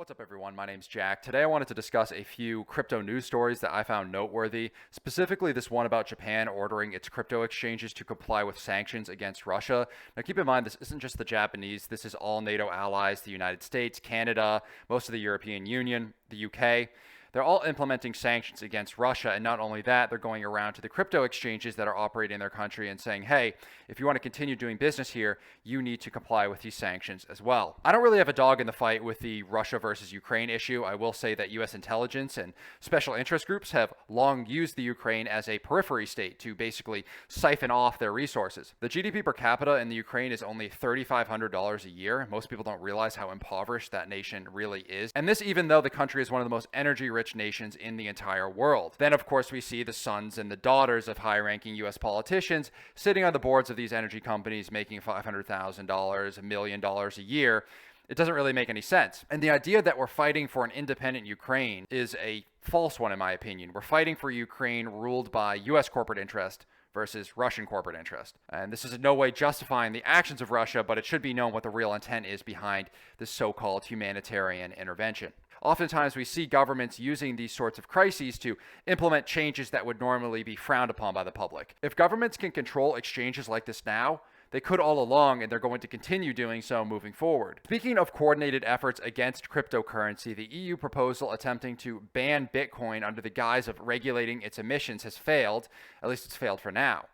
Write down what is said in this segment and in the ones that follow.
What's up, everyone? My name's Jack. Today I wanted to discuss a few crypto news stories that I found noteworthy, specifically this one about Japan ordering its crypto exchanges to comply with sanctions against Russia. Now keep in mind, this isn't just the Japanese, this is all NATO allies, the United States, Canada, most of the European Union, the UK. They're all implementing sanctions against Russia, and not only that, they're going around to the crypto exchanges that are operating in their country and saying, hey, if you want to continue doing business here, you need to comply with these sanctions as well. I don't really have a dog in the fight with the Russia versus Ukraine issue. I will say that US intelligence and special interest groups have long used the Ukraine as a periphery state to basically siphon off their resources. The GDP per capita in the Ukraine is only $3,500 a year. Most people don't realize how impoverished that nation really is. And this even though the country is one of the most energy-rich nations in the entire world. Then, of course, we see the sons and the daughters of high-ranking U.S. politicians sitting on the boards of these energy companies making $500,000, $1 million a year. It doesn't really make any sense. And the idea that we're fighting for an independent Ukraine is a false one, in my opinion. We're fighting for Ukraine ruled by U.S. corporate interest versus Russian corporate interest. And this is in no way justifying the actions of Russia, but it should be known what the real intent is behind this so-called humanitarian intervention. Oftentimes we see governments using these sorts of crises to implement changes that would normally be frowned upon by the public. If governments can control exchanges like this now, they could all along, and they're going to continue doing so moving forward. Speaking of coordinated efforts against cryptocurrency, the EU proposal attempting to ban Bitcoin under the guise of regulating its emissions has failed. At least it's failed for now.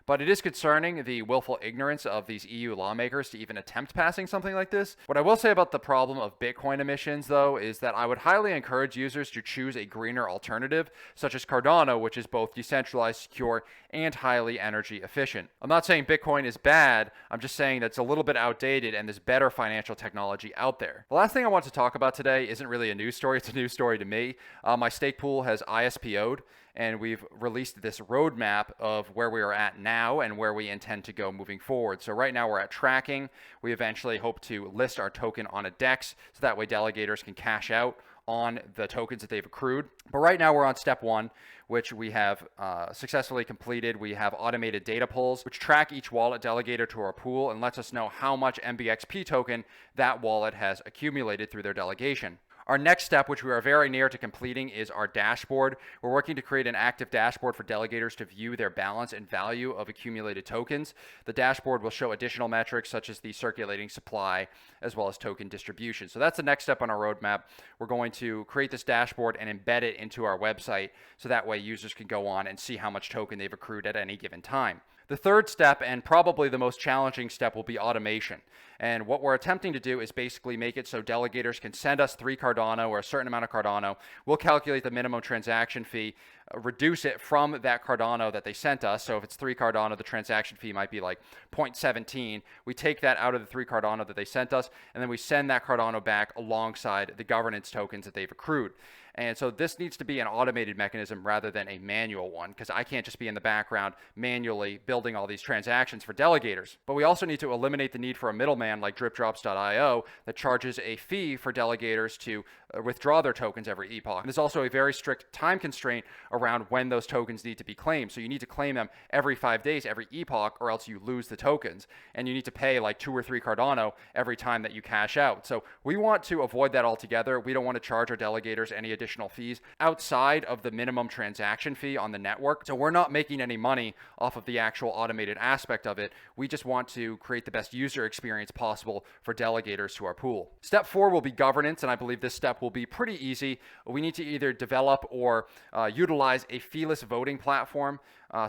But it is concerning the willful ignorance of these EU lawmakers to even attempt passing something like this. What I will say about the problem of Bitcoin emissions, though, is that I would highly encourage users to choose a greener alternative, such as Cardano, which is both decentralized, secure, and highly energy efficient. I'm not saying Bitcoin is bad, I'm just saying that it's a little bit outdated and there's better financial technology out there. The last thing I want to talk about today isn't really a news story, it's a news story to me. My stake pool has ISPO'd, and we've released this roadmap of where we are at now and where we intend to go moving forward. So right now we're at tracking. We eventually hope to list our token on a DEX so that way delegators can cash out on the tokens that they've accrued. But right now we're on step one, which we have successfully completed. We have automated data pulls, which track each wallet delegator to our pool and lets us know how much MBXP token that wallet has accumulated through their delegation. Our next step, which we are very near to completing, is our dashboard. We're working to create an active dashboard for delegators to view their balance and value of accumulated tokens. The dashboard will show additional metrics such as the circulating supply as well as token distribution. So that's the next step on our roadmap. We're going to create this dashboard and embed it into our website so that way users can go on and see how much token they've accrued at any given time. The third step, and probably the most challenging step, will be automation. And what we're attempting to do is basically make it so delegators can send us 3 Cardano or a certain amount of Cardano. We'll calculate the minimum transaction fee, reduce it from that Cardano that they sent us. So if it's 3 Cardano, the transaction fee might be like 0.17. We take that out of the 3 Cardano that they sent us, and then we send that Cardano back alongside the governance tokens that they've accrued. And so this needs to be an automated mechanism rather than a manual one, because I can't just be in the background manually building all these transactions for delegators. But we also need to eliminate the need for a middleman like dripdrops.io that charges a fee for delegators to withdraw their tokens every epoch. And there's also a very strict time constraint around when those tokens need to be claimed. So you need to claim them every 5 days, every epoch, or else you lose the tokens. And you need to pay like 2 or 3 Cardano every time that you cash out. So we want to avoid that altogether. We don't want to charge our delegators any additional fees outside of the minimum transaction fee on the network. So we're not making any money off of the actual automated aspect of it. We just want to create the best user experience possible for delegators to our pool. Step 4 will be governance, and I believe this step will be pretty easy. We need to either develop or utilize a feeless voting platform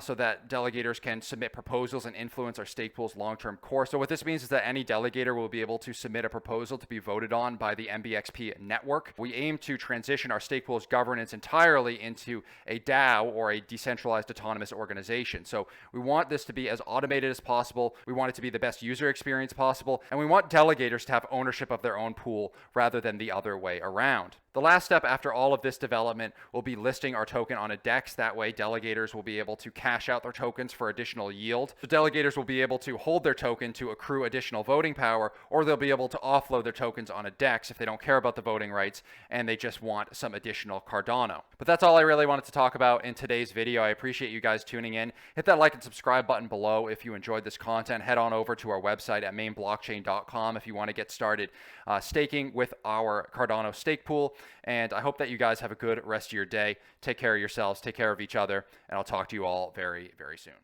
so that delegators can submit proposals and influence our stake pool's long-term course. So what this means is that any delegator will be able to submit a proposal to be voted on by the MBXP network. We aim to transition our stake pool's governance entirely into a DAO, or a decentralized autonomous organization. So we want this to be as automated as possible. We want it to be the best user experience possible, and we want delegators to have ownership of their own pool rather than the other way around. The last step after all of this development will be listing our token on a DEX. That way delegators will be able to cash out their tokens for additional yield. The delegators will be able to hold their token to accrue additional voting power, or they'll be able to offload their tokens on a DEX if they don't care about the voting rights and they just want some additional Cardano. But that's all I really wanted to talk about in today's video. I appreciate you guys tuning in. Hit that like and subscribe button below if you enjoyed this content. Head on over to our website at mainblockchain.com if you want to get started staking with our Cardano stake pool. And I hope that you guys have a good rest of your day. Take care of yourselves, take care of each other, and I'll talk to you all very, very soon.